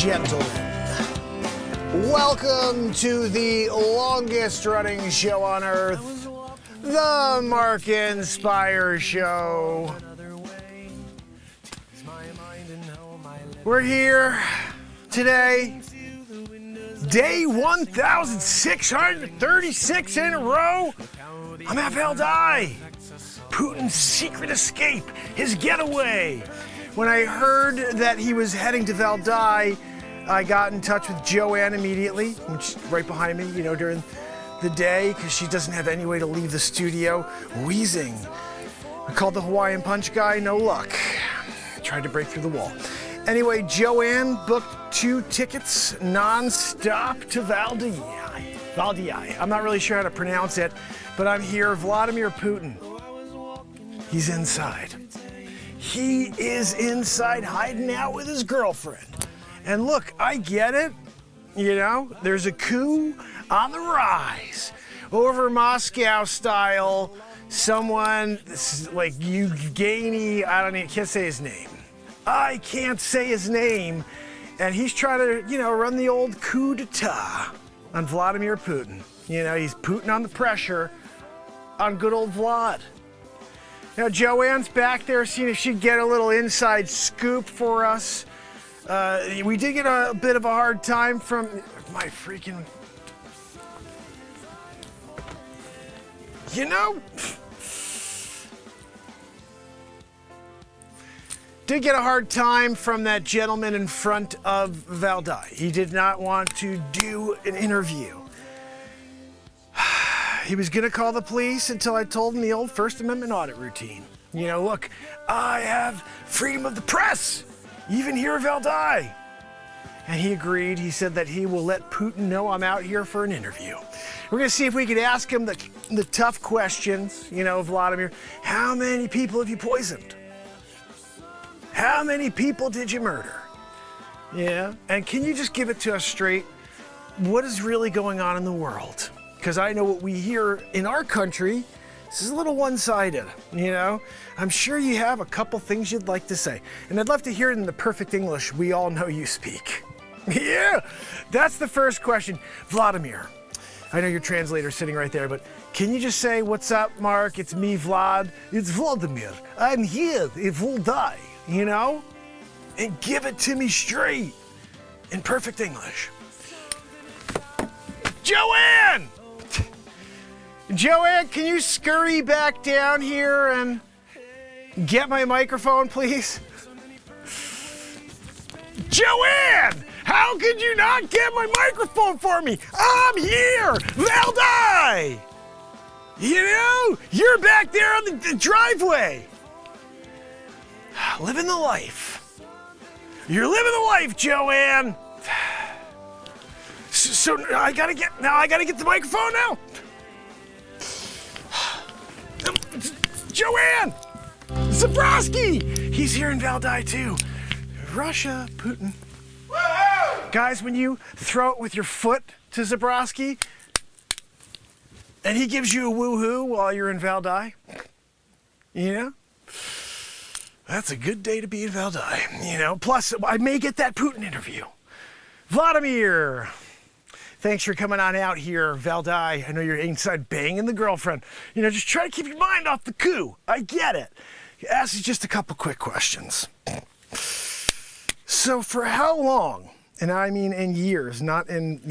gentlemen, welcome to the longest running show on earth, the Mark Inspire Show. We're here today, day 1,636 in a row. I'm at Valdai. Putin's secret escape, his getaway. When I heard that he was heading to Valdai, I got in touch with Joanne immediately, which is right behind me, during the day, because she doesn't have any way to leave the studio, wheezing. I called the Hawaiian Punch guy, no luck. Tried to break through the wall. Anyway, Joanne booked 2 tickets non-stop to Valdai. I'm not really sure how to pronounce it, but I'm here. Vladimir Putin. He's inside. He is inside hiding out with his girlfriend. And look, I get it. There's a coup on the rise. Over Moscow style, someone like Yevgeny, I can't say his name. I can't say his name. And he's trying to, run the old coup d'etat on Vladimir Putin. He's Putin on the pressure on good old Vlad. Now, Joanne's back there seeing if she'd get a little inside scoop for us. We did get a bit of a hard time from my freaking... Did get a hard time from that gentleman in front of Valdai. He did not want to do an interview. He was going to call the police until I told him the old First Amendment audit routine. Look, I have freedom of the press, even here at Valdai. And he agreed. He said that he will let Putin know I'm out here for an interview. We're going to see if we could ask him the tough questions. Vladimir, how many people have you poisoned? How many people did you murder? Yeah. And can you just give it to us straight? What is really going on in the world? Because I know what we hear in our country, this is a little one-sided, I'm sure you have a couple things you'd like to say. And I'd love to hear it in the perfect English we all know you speak. Yeah, that's the first question. Vladimir, I know your translator's sitting right there, but can you just say, what's up, Mark? It's me, Vlad. It's Vladimir. I'm here. It will die, And give it to me straight in perfect English. Joanne! Joanne, can you scurry back down here and get my microphone, please? Joanne! How could you not get my microphone for me? I'm here! Valdai! You're back there on the driveway. Living the life. You're living the life, Joanne. So I gotta get the microphone now. Joanne! Zabrowski! He's here in Valdai too. Russia, Putin. Woo-hoo! Guys, when you throw it with your foot to Zabrowski, and he gives you a woohoo while you're in Valdai, that's a good day to be in Valdai, Plus, I may get that Putin interview. Vladimir! Thanks for coming on out here, Valdai. I know you're inside banging the girlfriend. Just try to keep your mind off the coup. I get it. Ask you just a couple quick questions. So for how long, and I mean in years, not in,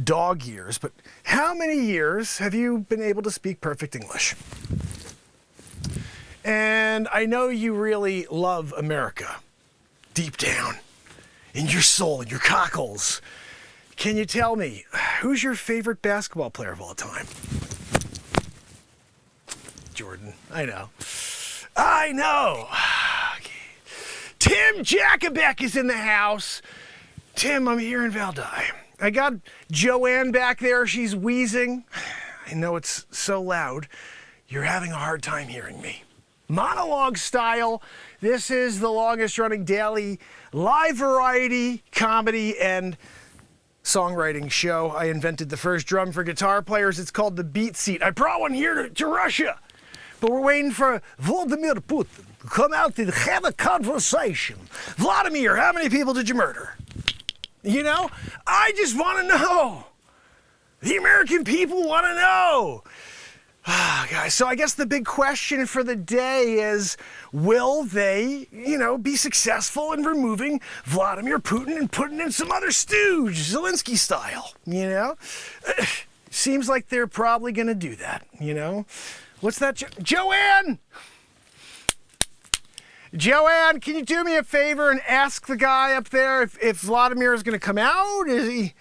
dog years, but how many years have you been able to speak perfect English? And I know you really love America, deep down, in your soul, in your cockles. Can you tell me, who's your favorite basketball player of all time? Jordan, I know. Okay. Tim Jacobek is in the house. Tim, I'm here in Valdai. I got Joanne back there. She's wheezing. I know it's so loud. You're having a hard time hearing me. Monologue style. This is the longest running daily live variety comedy and songwriting show. I invented the first drum for guitar players. It's called the BeatSeat. I brought one here to Russia, but we're waiting for Vladimir Putin to come out and have a conversation. Vladimir, how many people did you murder? You know, I just want to know. The American people want to know. Guys, so I guess the big question for the day is, will they, be successful in removing Vladimir Putin and putting in some other stooge, Zelensky style, Seems like they're probably going to do that, What's that? Joanne! Joanne, can you do me a favor and ask the guy up there if Vladimir is going to come out? Is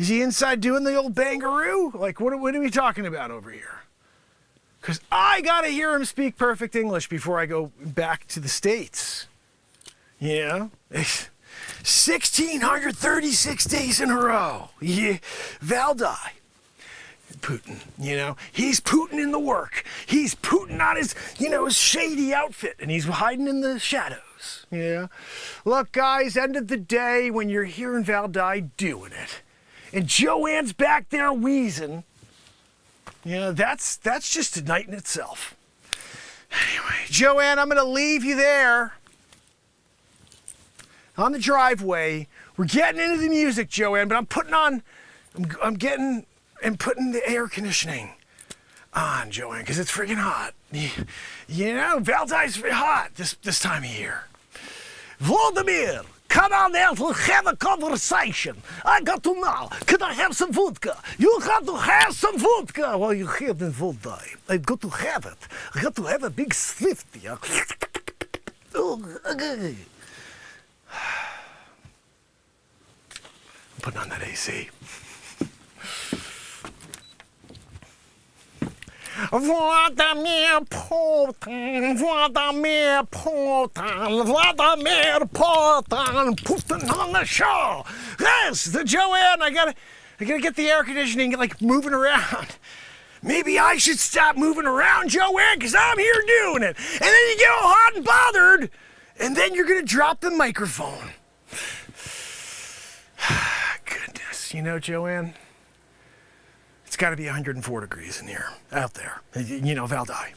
he inside doing the old bangaroo? Like, what are we talking about over here? Because I got to hear him speak perfect English before I go back to the States. 1,636 days in a row. Yeah, Valdai. Putin, he's Putin in the work. He's Putin on his, his shady outfit, and he's hiding in the shadows. Look, guys, end of the day, when you're hearing Valdai doing it, and Joanne's back there wheezing, that's just a night in itself. Anyway, Joanne, I'm going to leave you there on the driveway. We're getting into the music, Joanne, but I'm putting the air conditioning on, Joanne, because it's freaking hot. Valdai's hot this time of year. Vladimir, come on out to have a conversation. I got to know. Can I have some vodka? You got to have some vodka. Well, you have the vodka. I've got to have it. I got to have a big swifty. Oh, okay. I'm putting on that AC. Vladimir Putin, Vladimir Putin, Vladimir Putin, Putin on the show. Yes, the Joanne. I gotta get the air conditioning moving around. Maybe I should stop moving around, Joanne, because I'm here doing it. And then you get all hot and bothered, and then you're gonna drop the microphone. Goodness, Joanne. It's got to be 104 degrees in here, out there. Valdai.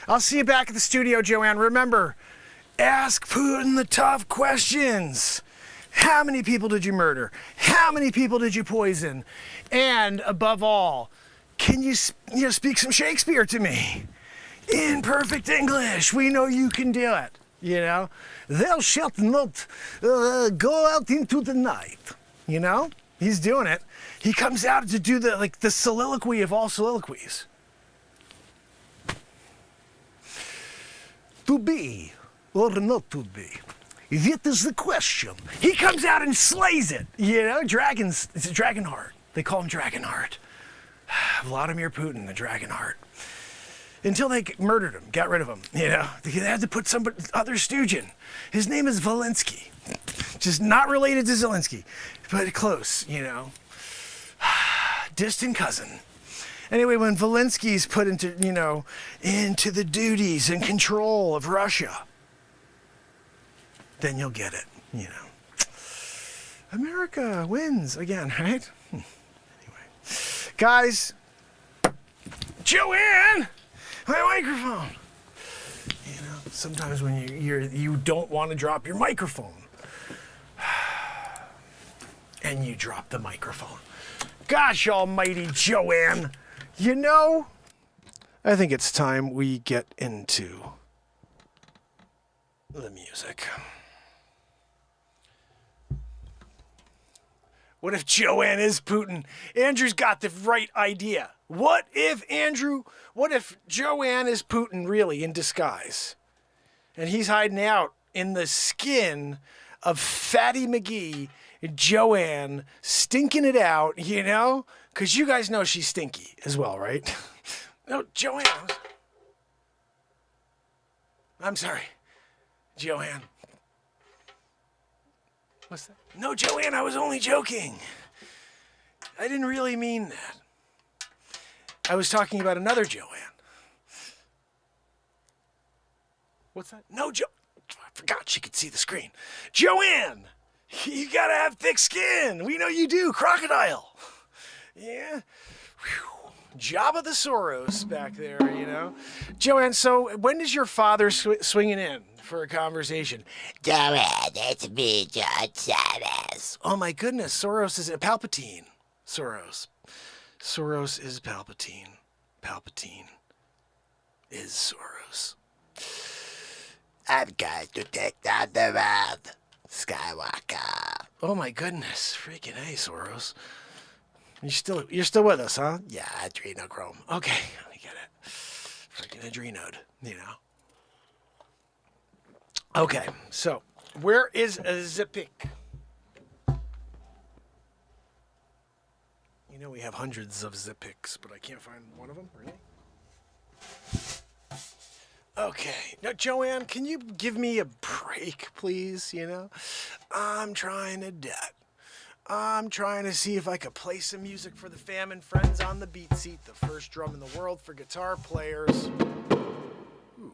I'll see you back at the studio, Joanne. Remember, ask Putin the tough questions. How many people did you murder? How many people did you poison? And above all, can you speak some Shakespeare to me? In perfect English. We know you can do it. Thou shalt not go out into the night. He's doing it. He comes out to do the soliloquy of all soliloquies. To be or not to be? That is the question. He comes out and slays it. Dragons. It's a Dragonheart. They call him Dragonheart. Vladimir Putin, the Dragonheart. Until they murdered him, got rid of him. They had to put some other stooge in. His name is Zelensky. Just not related to Zelensky, but close, Distant cousin. Anyway, when Zelensky's put into the duties and control of Russia, then you'll get it, America wins again, right? Anyway, guys, Joanne, my microphone. Sometimes when you don't want to drop your microphone, and you drop the microphone. Gosh almighty, Joanne. I think it's time we get into the music. What if Joanne is Putin? Andrew's got the right idea. What if Joanne is Putin really in disguise? And he's hiding out in the skin of Fatty McGee, Joanne, stinking it out, Because you guys know she's stinky as well, right? No, Joanne. I'm sorry. Joanne. What's that? No, Joanne, I was only joking. I didn't really mean that. I was talking about another Joanne. What's that? No, I forgot she could see the screen. Joanne! You gotta have thick skin. We know you do. Crocodile. Yeah. Whew. Jabba the Soros back there, you know. Joanne, so when is your father swinging in for a conversation? Joanne, it's me, John Chavez. Oh my goodness, Soros is Palpatine. Soros. Soros is Palpatine. Palpatine is Soros. I'm going to take down the world, Skywalker. Oh my goodness, freaking hey, Soros. You're still with us, huh? Yeah, adrenochrome. Okay, I get it. Freaking adrenode, you know. Okay, so where is a Zipic? You know we have hundreds of Zipics, but I can't find one of them, really? Okay, now Joanne, can you give me a break, please? You know, I'm trying to debt. I'm trying to see if I could play some music for the fam and friends on the BeatSeat, the first drum in the world for guitar players. Ooh.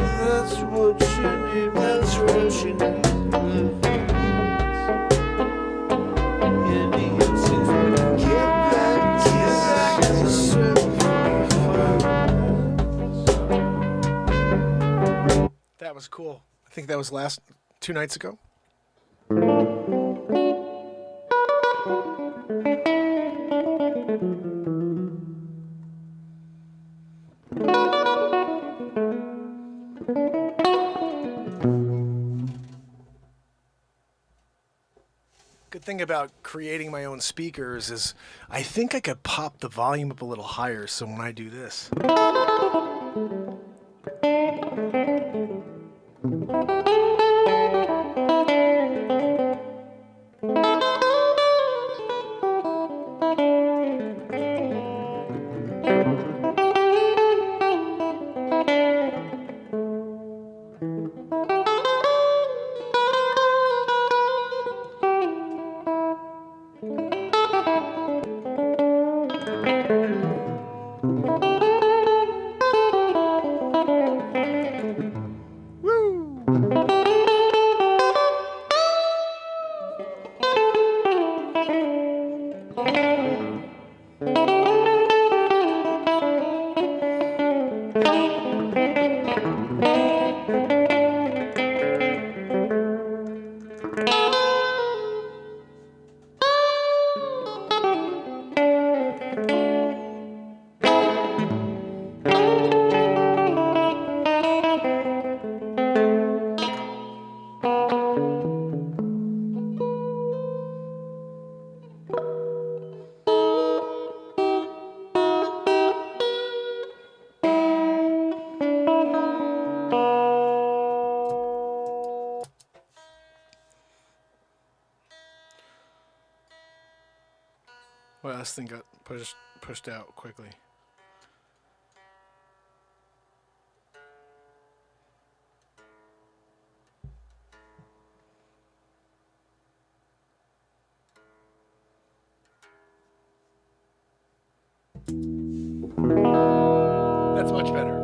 That's what you need, that's what you need. That was cool. I think that was 2 nights ago. Good thing about creating my own speakers is I think I could pop the volume up a little higher so when I do this. Well, this thing got pushed out quickly. That's much better.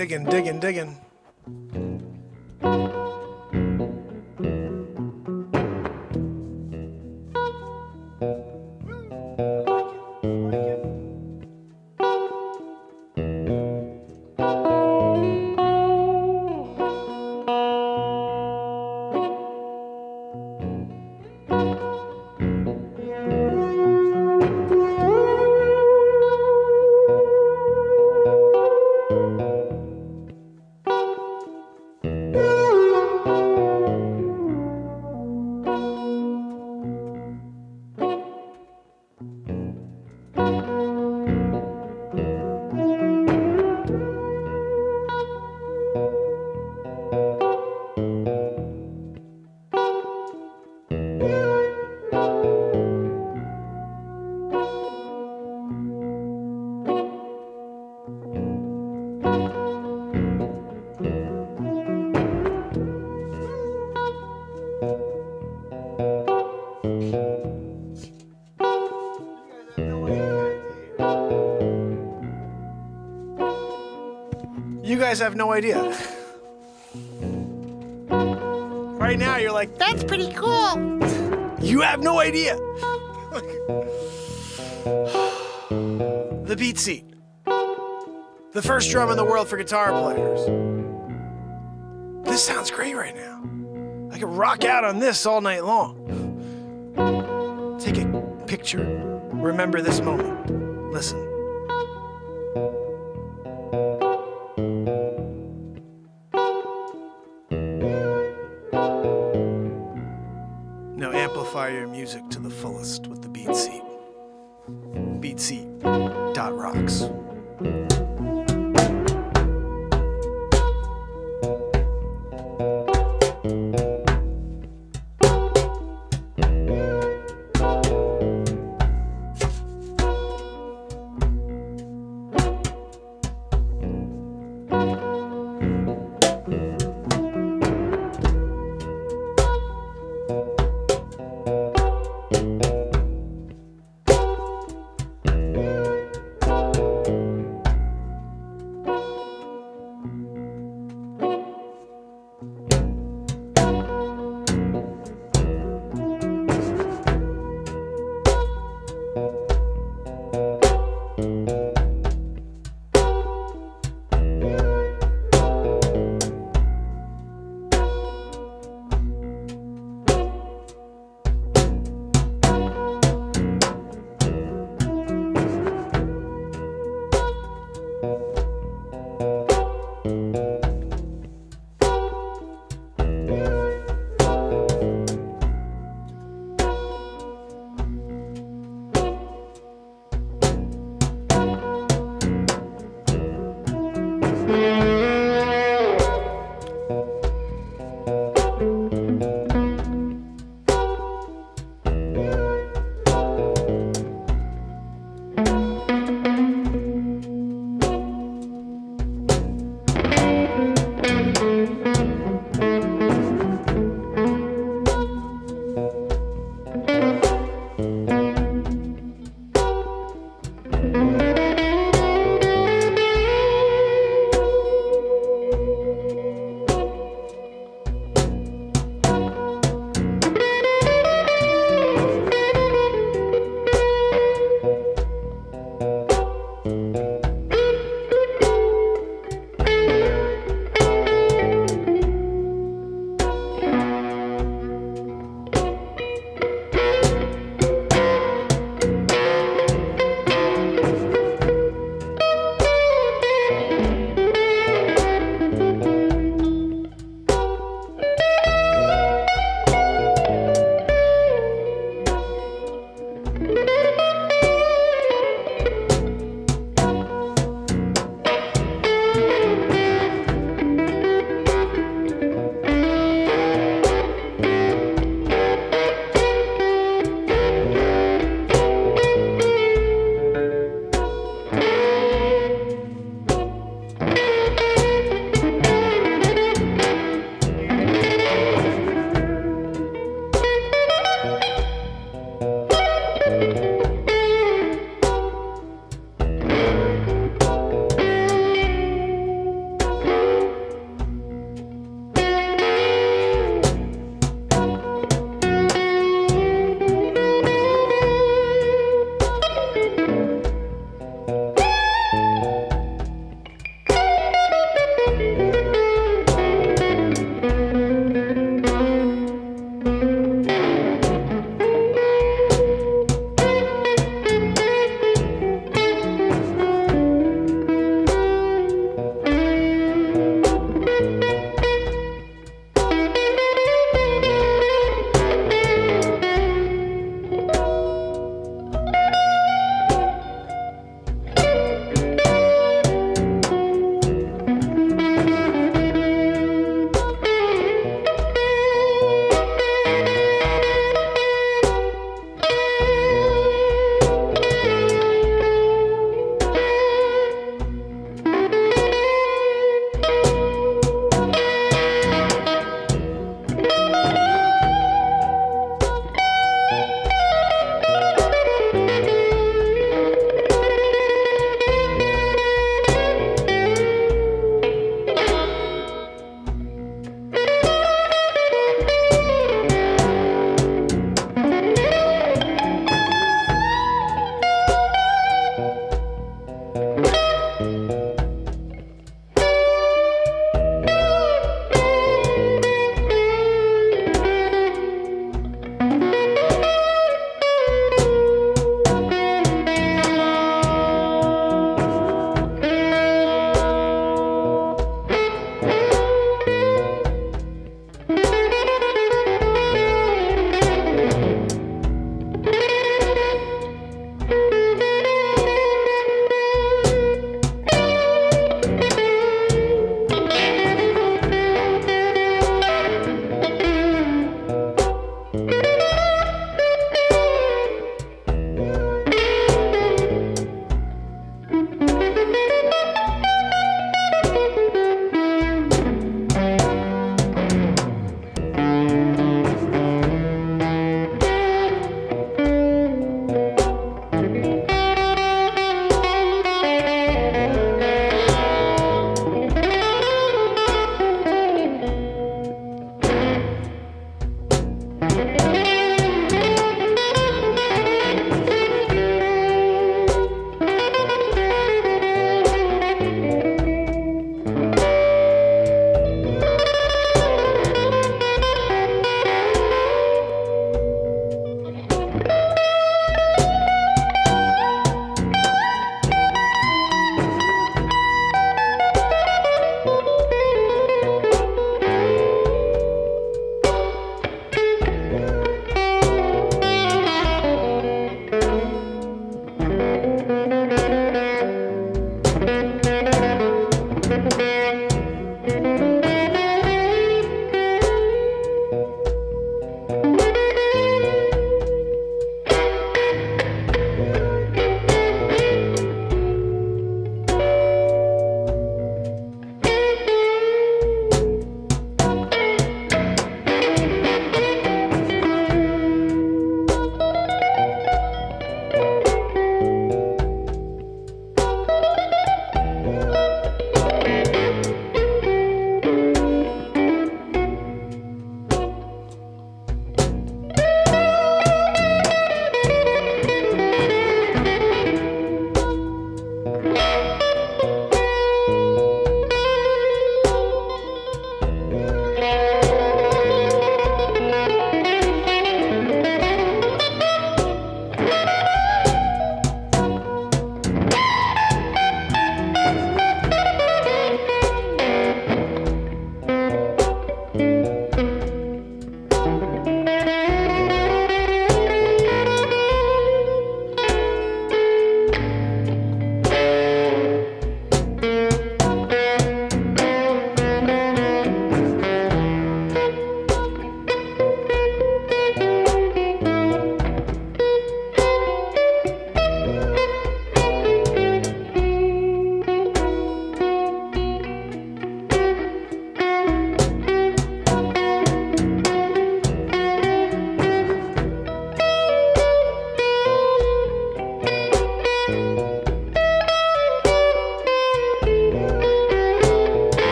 Digging, digging, digging. You guys have no idea. Right now, you're like, that's pretty cool. You have no idea. The BeatSeat. The first drum in the world for guitar players. This sounds great right now. I could rock out on this all night long. Take a picture. Remember this moment. Listen. Now amplify your music to the fullest with the BeatSeat. BeatSeat.rocks.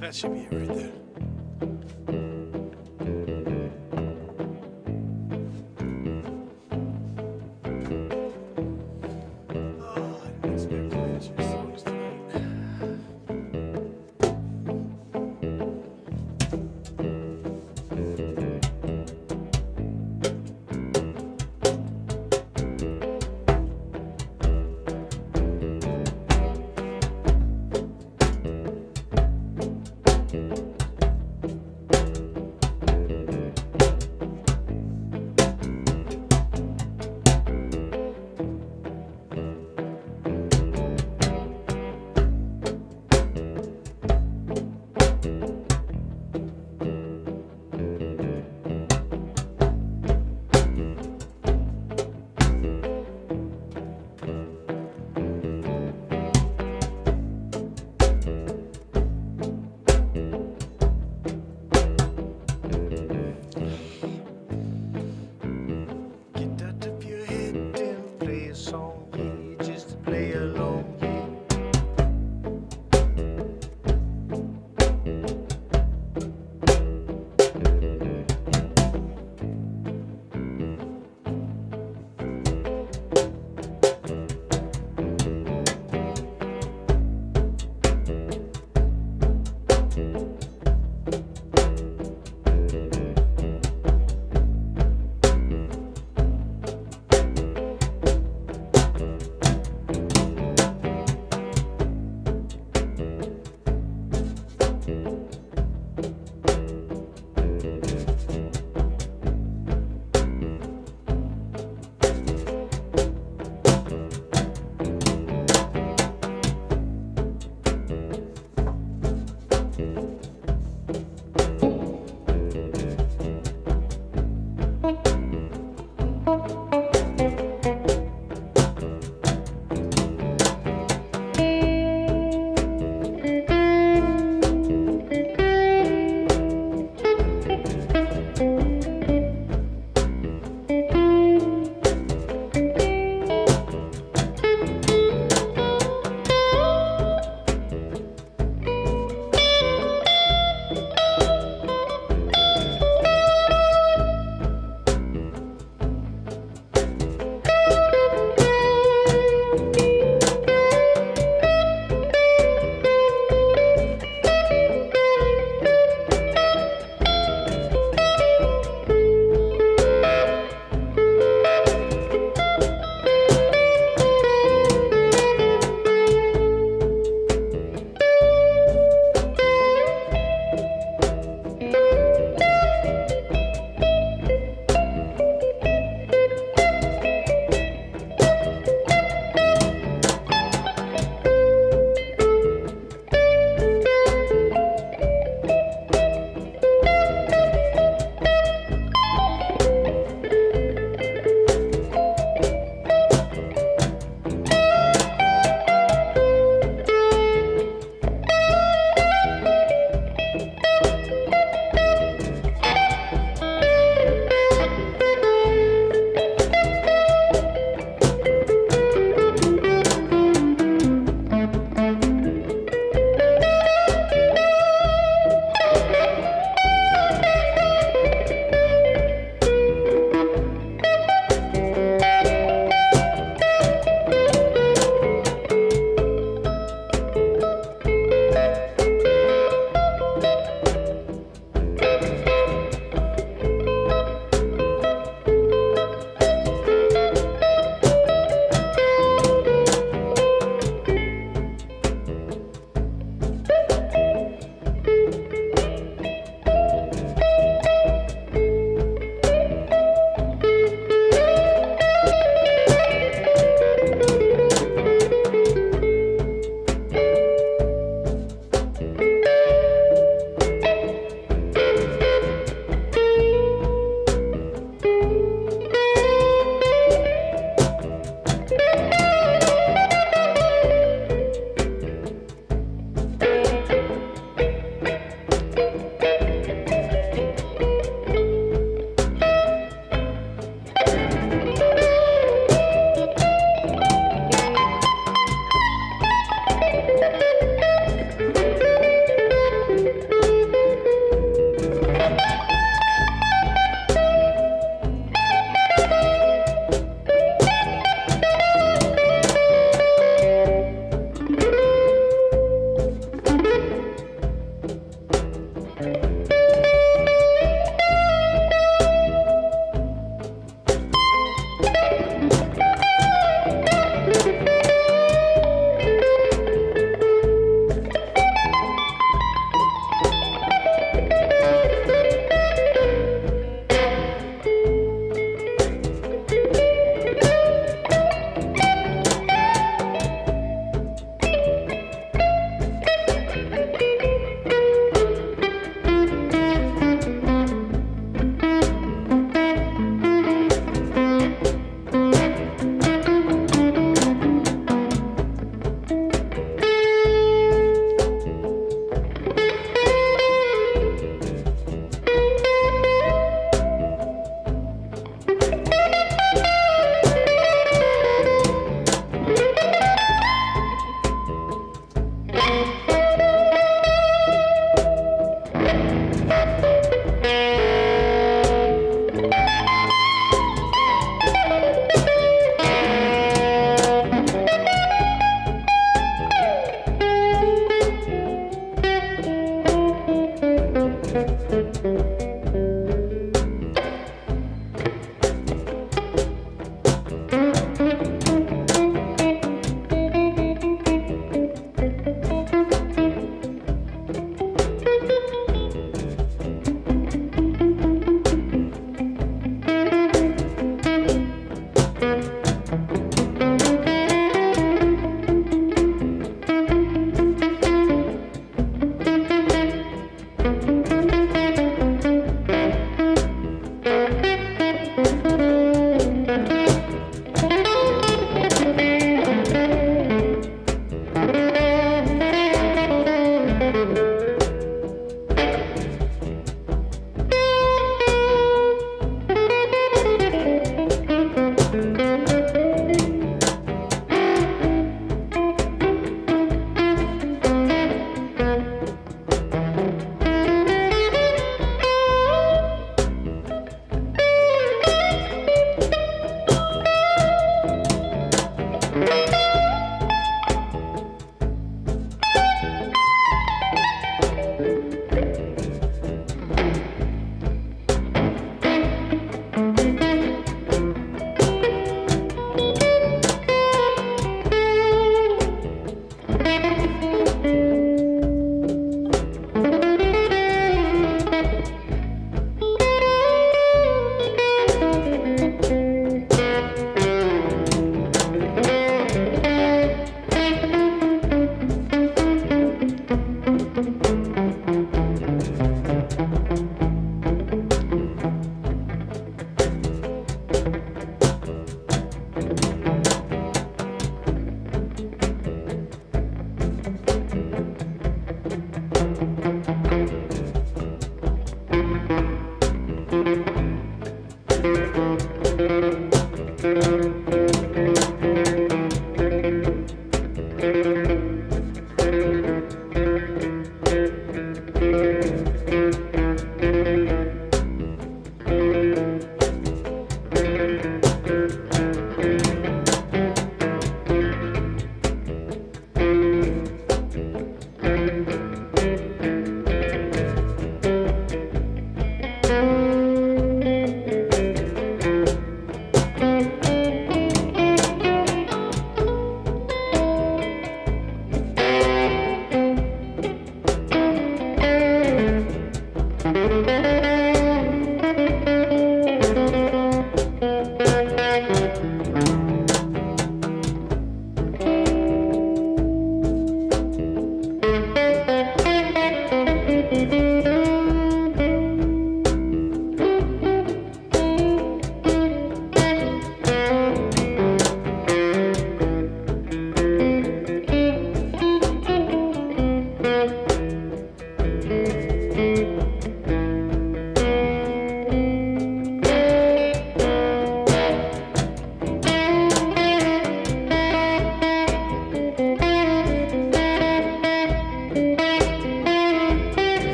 That should be it right there. Oh, I didn't expect to finish your songs tonight.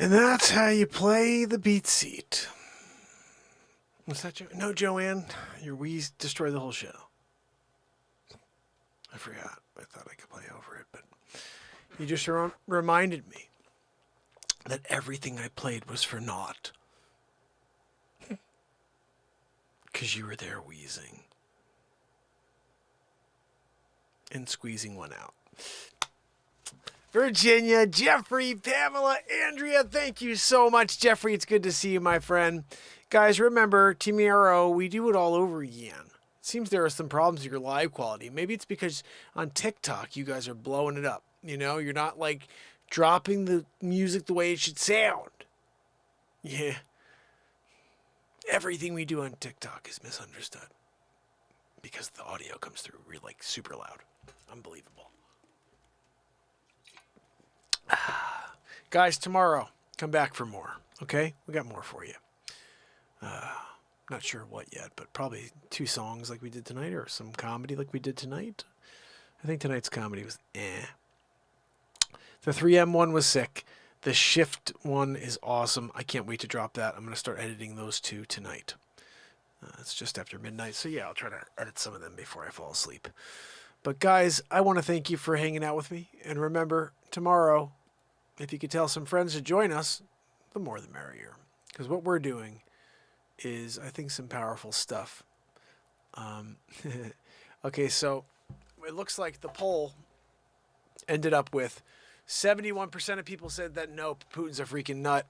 And that's how you play the BeatSeat. Was that no, Joanne? Your Wii's destroyed the whole show. I forgot. I thought I could play over it, but you just reminded me that everything I played was for naught. Because you were there wheezing. And squeezing one out. Virginia, Jeffrey, Pamela, Andrea, thank you so much. Jeffrey, it's good to see you, my friend. Guys, remember, tomorrow, we do it all over again. It seems there are some problems with your live quality. Maybe it's because on TikTok, you guys are blowing it up. You know, you're not, like, dropping the music the way it should sound. Yeah. Everything we do on TikTok is misunderstood. Because the audio comes through, like, super loud. Unbelievable. Guys, tomorrow, come back for more, okay? We got more for you. Not sure what yet, but probably 2 songs like we did tonight or some comedy like we did tonight. I think tonight's comedy was The 3M one was sick. The Shift one is awesome. I can't wait to drop that. I'm going to start editing those 2 tonight. It's just after midnight, so yeah, I'll try to edit some of them before I fall asleep. But guys, I want to thank you for hanging out with me. And remember, tomorrow, if you could tell some friends to join us, the more the merrier. Because what we're doing is, I think, some powerful stuff. Okay, so it looks like the poll ended up with 71% of people said that no, Putin's a freaking nut.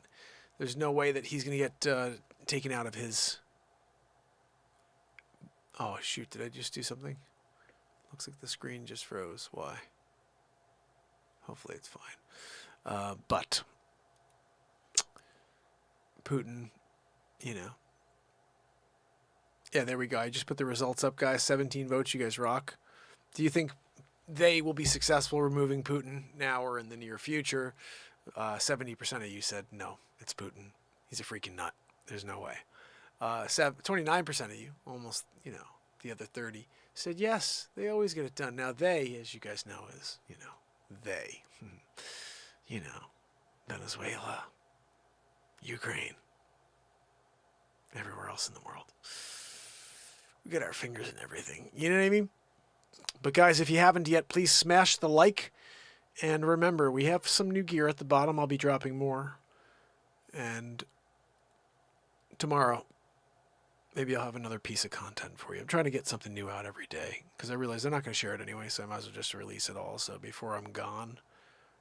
There's no way that he's going to get taken out of his... Oh, shoot, did I just do something? Looks like the screen just froze. Why? Hopefully it's fine. But Putin, you know. Yeah, there we go. I just put the results up, guys. 17 votes. You guys rock. Do you think they will be successful removing Putin now or in the near future? 70% of you said no, it's Putin. He's a freaking nut. There's no way. 29% of you, almost, you know, the other 30, said yes, they always get it done. Now they, as you guys know, is, you know, they, you know, Venezuela, Ukraine, everywhere else in the world. We got our fingers in everything. You know what I mean? But guys, if you haven't yet, please smash the like. And remember, we have some new gear at the bottom. I'll be dropping more. And tomorrow, maybe I'll have another piece of content for you. I'm trying to get something new out every day because I realize I'm not going to share it anyway, so I might as well just release it all. So before I'm gone,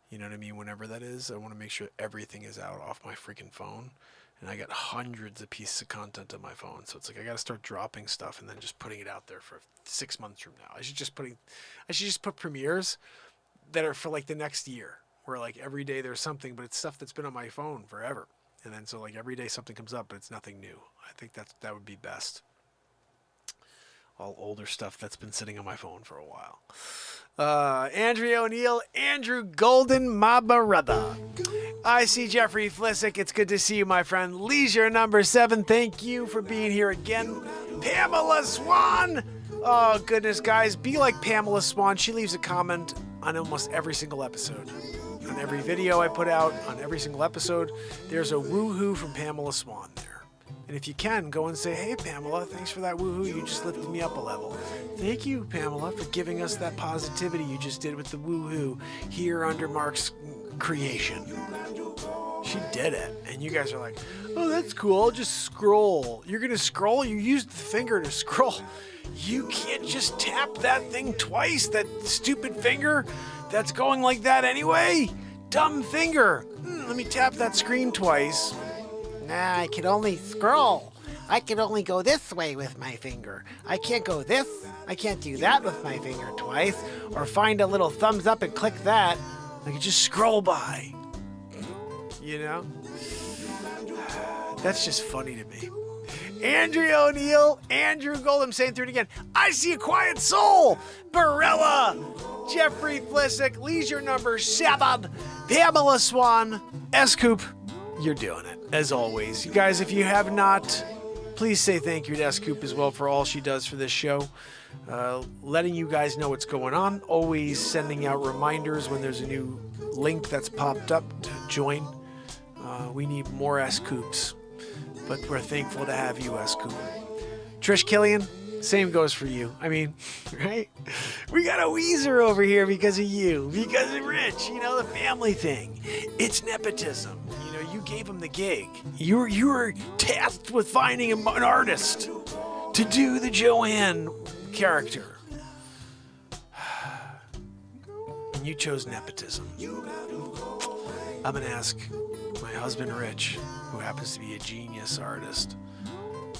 you know what I mean, whenever that is, I want to make sure everything is out off my freaking phone. And I got hundreds of pieces of content on my phone. So it's like I got to start dropping stuff and then just putting it out there for 6 months from now. I should just put premieres that are for like the next year, where like every day there's something, but it's stuff that's been on my phone forever. And then so like every day something comes up, but it's nothing new. I think that would be best. All older stuff that's been sitting on my phone for a while. Andrea O'Neill, Andrew Golden, my brother. I see Jeffrey Flissick. It's good to see you, my friend. Leisure number 7. Thank you for being here again. Pamela Swan. Oh, goodness, guys. Be like Pamela Swan. She leaves a comment on almost every single episode. On every video I put out, on every single episode, there's a woohoo from Pamela Swan there. And if you can, go and say, hey, Pamela, thanks for that woohoo. You just lifted me up a level. Thank you, Pamela, for giving us that positivity you just did with the woohoo here under Mark's creation. She did it. And you guys are like, oh, that's cool. I'll just scroll. You're going to scroll? You used the finger to scroll. You can't just tap that thing twice, that stupid finger that's going like that anyway. Dumb finger. Let me tap that screen twice. Nah, I can only scroll. I can only go this way with my finger. I can't go this. I can't do that with my finger twice. Or find a little thumbs up and click that. I can just scroll by. You know? That's just funny to me. Andrea O'Neill, Andrew Goldham saying through it again. I see a quiet soul. Barella, Jeffrey Flissick, Leisure number 7, Pamela Swan, S-Coop. You're doing it, as always. You guys, if you have not, please say thank you to S-Coop as well for all she does for this show. Letting you guys know what's going on. Always sending out reminders when there's a new link that's popped up to join. We need more S-Coops. But we're thankful to have you, S-Coop. Trish Killian, same goes for you. I mean, right? We got a Weezer over here because of you, because of Rich, you know, the family thing. It's nepotism. You know, you gave him the gig. You were tasked with finding an artist to do the Joanne character. And you chose nepotism. I'm going to ask my husband, Rich, who happens to be a genius artist,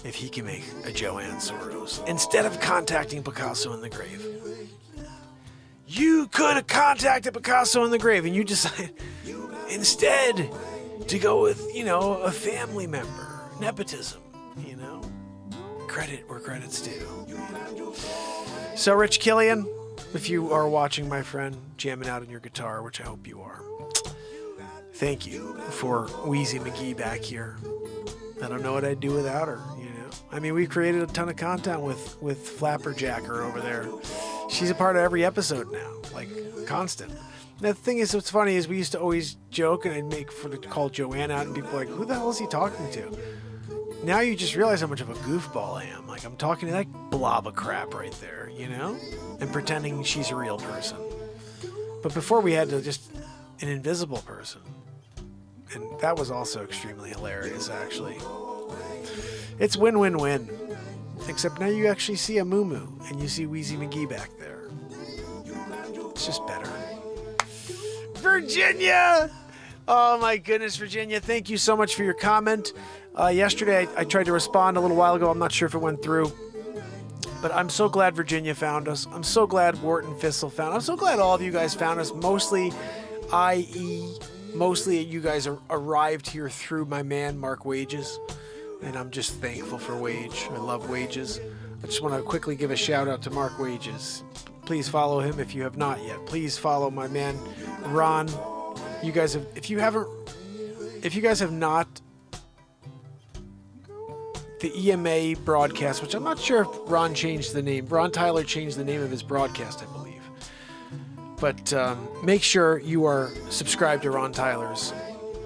if he can make a Joanne Soros instead of contacting Picasso in the grave. You could have contacted Picasso in the grave, and you decided instead to go with, you know, a family member. Nepotism, you know. Credit where credit's due. So, Rich Killian, if you are watching, my friend, jamming out on your guitar, which I hope you are, thank you for Wheezy McGee back here. I don't know what I'd do without her, you know. I mean, we've created a ton of content with Flapperjacker over there. She's a part of every episode now, like constant. And the thing is, what's funny is we used to always joke, and I'd make for to call Joanne out, and people were like, who the hell is he talking to? Now you just realize how much of a goofball I am. Like, I'm talking to that blob of crap right there, you know, and pretending she's a real person. But before we had to just an invisible person. And that was also extremely hilarious, actually. It's win-win-win. Except now you actually see a moo-moo, and you see Wheezy McGee back there. It's just better. Virginia! Oh my goodness, Virginia, thank you so much for your comment. Yesterday, I tried to respond a little while ago. I'm not sure if it went through. But I'm so glad Virginia found us. I'm so glad Wharton Fissel found us. I'm so glad all of you guys found us. Mostly you guys arrived here through my man, Mark Wages. And I'm just thankful for Wage. I love Wages. I just want to quickly give a shout out to Mark Wages. Please follow him if you have not yet. Please follow my man, Ron. You guys have, if you guys have not, the EMA broadcast, which I'm not sure if Ron changed the name. Ron Tyler changed the name of his broadcast, I believe. But make sure you are subscribed to Ron Tyler's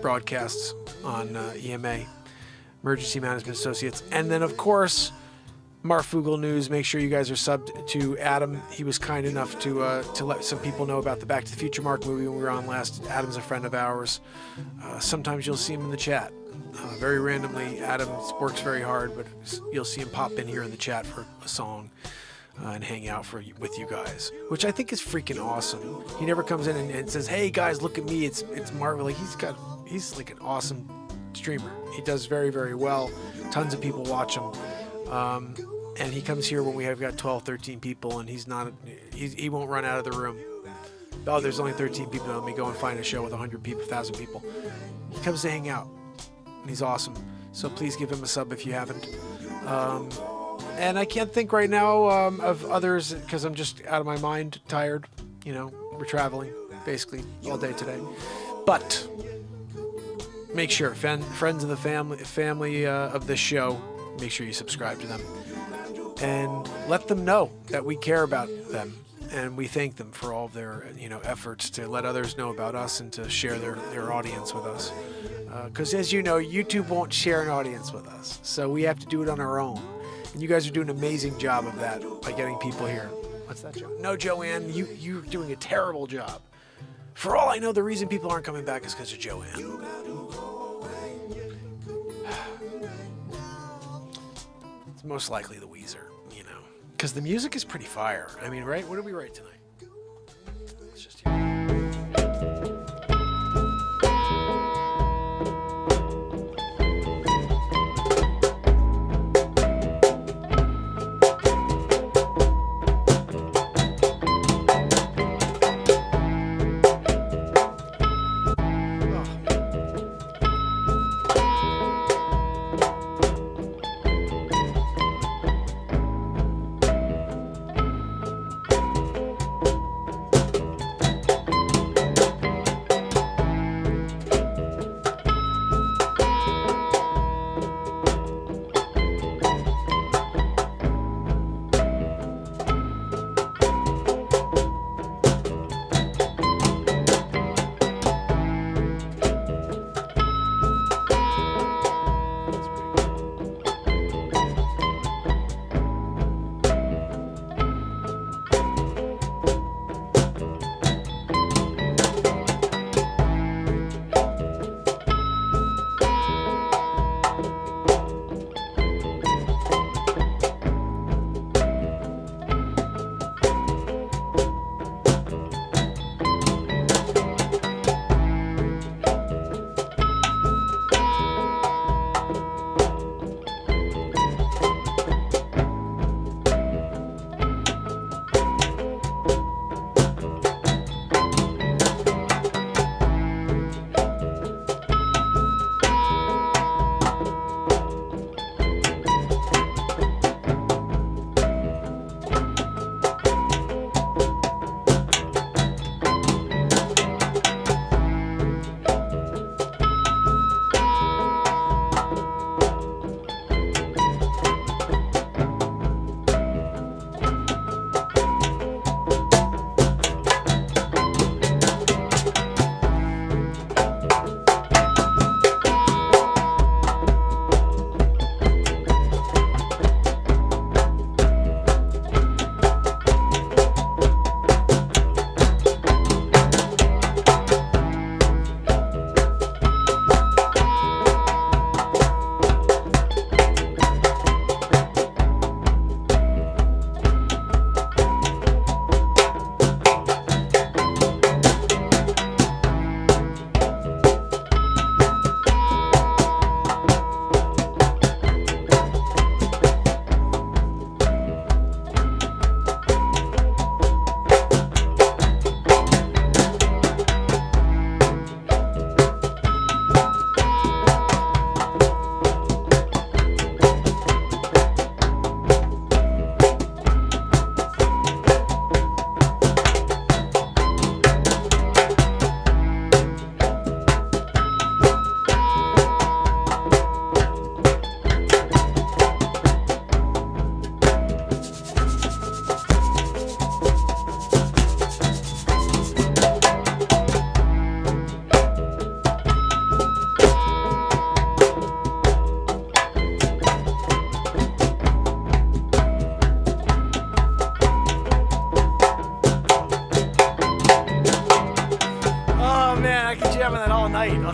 broadcasts on EMA, Emergency Management Associates. And then, of course, Marfoogle News. Make sure you guys are subbed to Adam. He was kind enough to let some people know about the Back to the Future Mark movie when we were on last. Adam's a friend of ours. Sometimes you'll see him in the chat. Very randomly, Adam works very hard, but you'll see him pop in here in the chat for a song and hang out with you guys, which I think is freaking awesome. He never comes in and says, "Hey guys, look at me, it's Marvel." Like he's like an awesome streamer. He does very, very well. Tons of people watch him, and he comes here when we have got 12, 13 people, and he won't run out of the room. Oh, there's only 13 people. Let me go and find a show with 100 people, 1,000 people. He comes to hang out. And he's awesome. So please give him a sub if you haven't. And I can't think right now of others because I'm just out of my mind, tired. You know, we're traveling basically all day today. But make sure, friends of the family of this show, make sure you subscribe to them. And let them know that we care about them. And we thank them for all of their, efforts to let others know about us and to share their audience with us. Because as you know, YouTube won't share an audience with us. So we have to do it on our own. And you guys are doing an amazing job of that by getting people here. What's that, Joe? No, Joanne, you're doing a terrible job. For all I know, the reason people aren't coming back is because of Joanne. It's most likely the Weezer, because the music is pretty fire. I mean, right? What did we write tonight? Let's just hear it.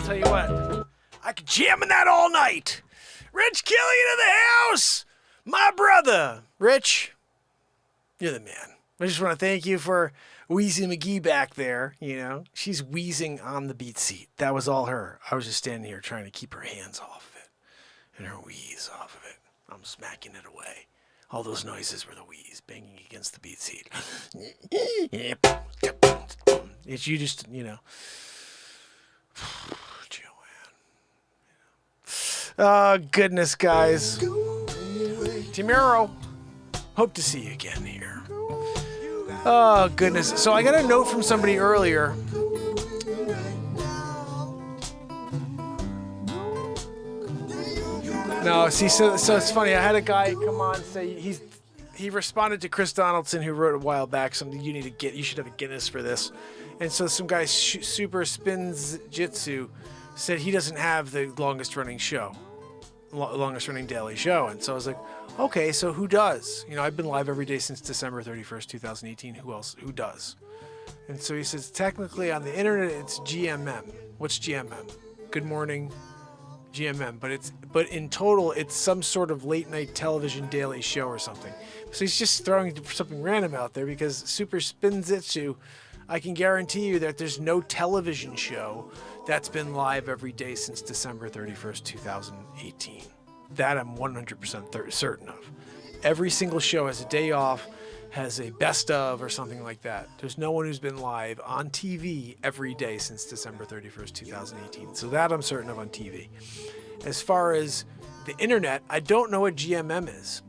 tell you what, I could jam in that all night. Rich Killian in the house, my brother. Rich, you're the man. I just want to thank you for Wheezy McGee back there. You know, she's wheezing on the beat seat. That was all her. I was just standing here trying to keep her hands off of it and her wheeze off of it. I'm smacking it away. All those noises were the wheeze banging against the beat seat. It's you just, you know. Oh, goodness, guys. Tomorrow, hope to see you again here. Oh, goodness. So I got a note from somebody earlier. No, see, so it's funny. I had a guy come on say he responded to Chris Donaldson, who wrote a while back something you should have a Guinness for this. And so some guy, Super Spins Jitsu, said he doesn't have the longest running daily show. And so I was like, okay, so who does? You know, I've been live every day since December 31st, 2018. Who does? And so he says, technically on the internet, it's GMM. What's GMM? Good morning, GMM. But in total, it's some sort of late night television daily show or something. So he's just throwing something random out there because Super Spinzitsu, I can guarantee you that there's no television show that's been live every day since December 31st, 2018. That I'm 100% certain of. Every single show has a day off, has a best of or something like that. There's no one who's been live on TV every day since December 31st, 2018. So that I'm certain of on TV. As far as the internet, I don't know what GMM is.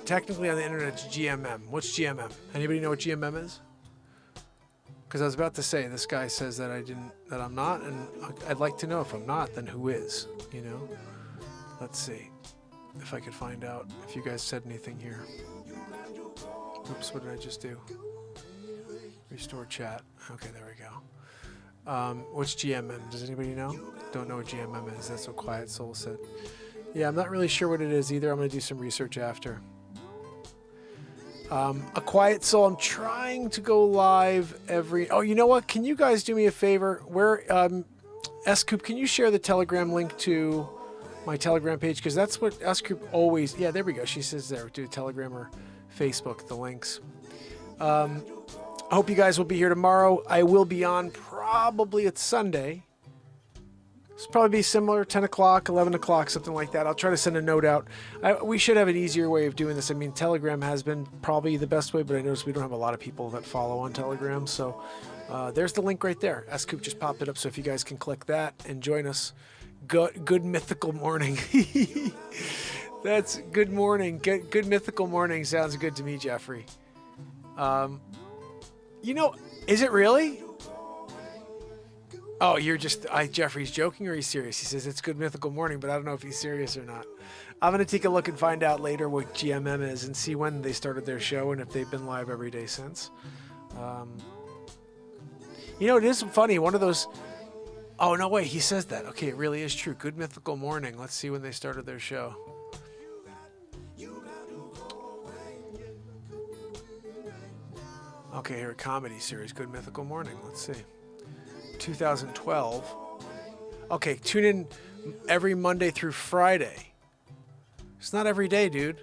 Technically on the internet, it's GMM. What's GMM? Anybody know what GMM is? Because I was about to say, this guy says that I'm not, and I'd like to know if I'm not, then who is, you know? Let's see if I could find out if you guys said anything here. Oops, what did I just do? Restore chat. Okay, there we go. What's GMM? Does anybody know? Don't know what GMM is. That's what Quiet Soul said. Yeah, I'm not really sure what it is either. I'm going to do some research after. A Quiet Soul, I'm trying to go live every... Oh, you know what? Can you guys do me a favor? S-Coop, can you share the Telegram link to my Telegram page? Because that's what S-Coop always... Yeah, there we go. She says there. Do Telegram or Facebook, the links. I hope you guys will be here tomorrow. I will be on probably it's Sunday. It's probably be similar, 10 o'clock, 11 o'clock, something like that. I'll try to send a note out. We should have an easier way of doing this. I mean, Telegram has been probably the best way, but I noticed we don't have a lot of people that follow on Telegram. So there's the link right there. S-Coop just popped it up, so if you guys can click that and join us. Good mythical morning. That's good morning. Good mythical morning sounds good to me, Jeffrey. You know, is it really? Oh, Jeffrey's joking or he's serious? He says it's good mythical morning, but I don't know if he's serious or not. I'm going to take a look and find out later what GMM is and see when they started their show and if they've been live every day since. You know, it is funny. One of those... Oh, no, wait, he says that. Okay, it really is true. Good mythical morning. Let's see when they started their show. Okay, here, a comedy series. Good mythical morning. Let's see. 2012. Okay, tune in every Monday through Friday. It's not every day, dude.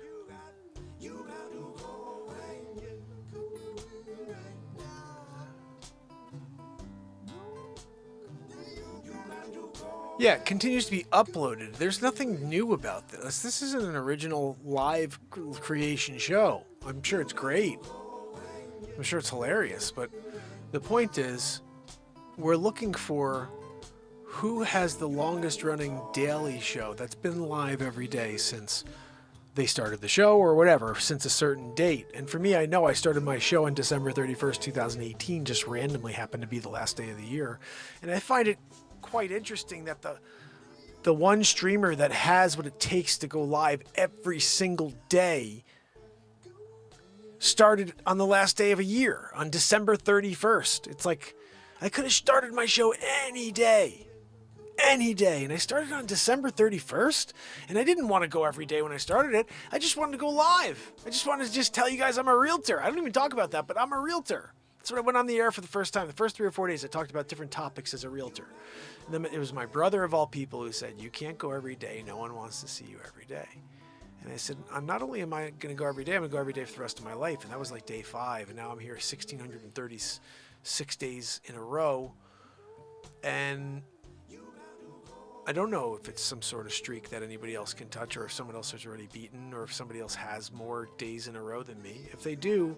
Yeah, it continues to be uploaded. There's nothing new about this. This isn't an original live creation show. I'm sure it's great. I'm sure it's hilarious, but the point is, we're looking for who has the longest running daily show that's been live every day since they started the show or whatever, since a certain date. And for me, I know I started my show on December 31st, 2018, just randomly happened to be the last day of the year. And I find it quite interesting that the one streamer that has what it takes to go live every single day started on the last day of a year, on December 31st. It's like, I could have started my show any day. And I started on December 31st, and I didn't want to go every day when I started it. I just wanted to go live. I just wanted to tell you guys I'm a realtor. I don't even talk about that, but I'm a realtor. So when I went on the air for the first time, the first 3 or 4 days, I talked about different topics as a realtor. And then it was my brother of all people who said, you can't go every day. No one wants to see you every day. And I said, not only am I going to go every day, I'm going to go every day for the rest of my life. And that was like day 5. And now I'm here 1,636 days in a row. And I don't know if it's some sort of streak that anybody else can touch, or if someone else has already beaten, or if somebody else has more days in a row than me. If they do,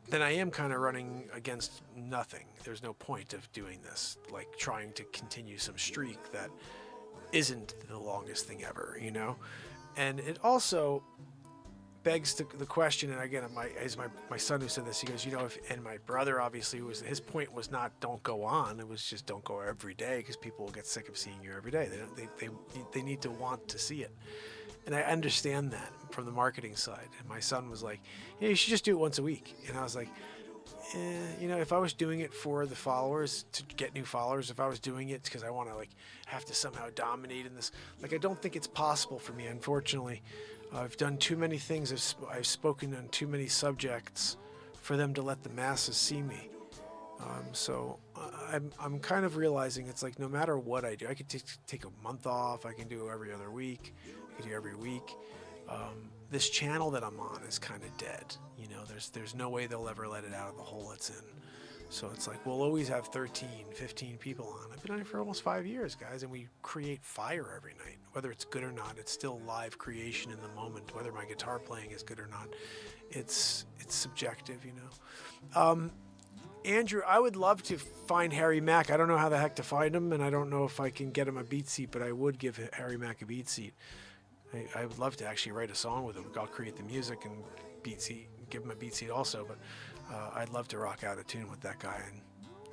then I am kind of running against nothing. There's no point of doing this, like trying to continue some streak that isn't the longest thing ever, you know? And it also begs the question, and again, my son who said this, he goes, you know, and my brother obviously his point was not don't go on, it was just don't go every day, because people will get sick of seeing you every day. They need to want to see it. And I understand that from the marketing side. And my son was like, yeah, you should just do it once a week. And I was like, you know, if I was doing it for the followers, to get new followers, if I was doing it because I want to like have to somehow dominate in this, like I don't think it's possible for me, unfortunately. I've done too many things. I've spoken on too many subjects for them to let the masses see me. So I'm kind of realizing it's like no matter what I do, I could take a month off. I can do every other week. I can do every week. This channel that I'm on is kind of dead. You know, there's no way they'll ever let it out of the hole it's in. So it's like we'll always have 13, 15 people on. I've been on it for almost 5 years, guys, and we create fire every night. Whether it's good or not, it's still live creation in the moment. Whether my guitar playing is good or not, it's subjective, you know. Andrew, I would love to find Harry Mack. I don't know how the heck to find him, and I don't know if I can get him a BeatSeat, but I would give Harry Mack a BeatSeat. I would love to actually write a song with him. I'll create the music and BeatSeat, give him a BeatSeat also, but I'd love to rock out a tune with that guy and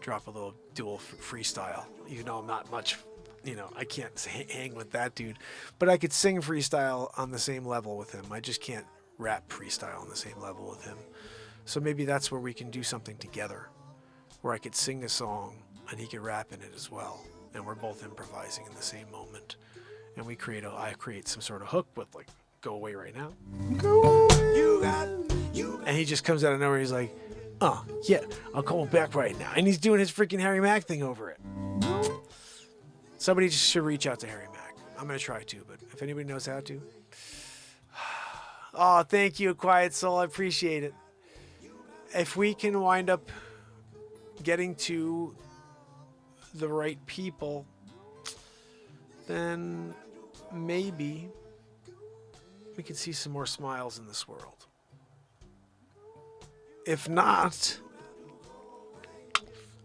drop a little dual freestyle. You know, I'm not much, you know, I can't hang with that dude, but I could sing freestyle on the same level with him. I just can't rap freestyle on the same level with him. So maybe that's where we can do something together, where I could sing a song and he could rap in it as well, and we're both improvising in the same moment, and I create some sort of hook with like, go away right now, go away, and he just comes out of nowhere. He's like, yeah, I'll call back right now, and he's doing his freaking Harry Mack thing over it. Somebody just should reach out to Harry Mack. I'm gonna try to, but if anybody knows how to. Oh, thank you, Quiet Soul, I appreciate it. If we can wind up getting to the right people, then maybe we can see some more smiles in this world. If not,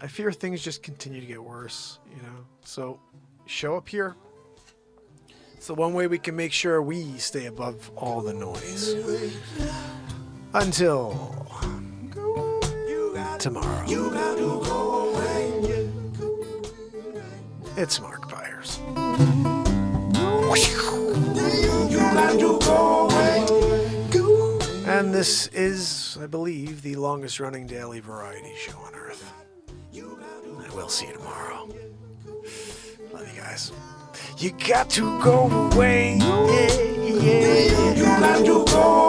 I fear things just continue to get worse, you know? So show up here. It's the one way we can make sure we stay above all the noise. Until tomorrow. It's Mark Pires. And this is, I believe, the longest running daily variety show on earth. And we'll see you tomorrow. Love you guys. You got to go away. Yeah, yeah. You got to go.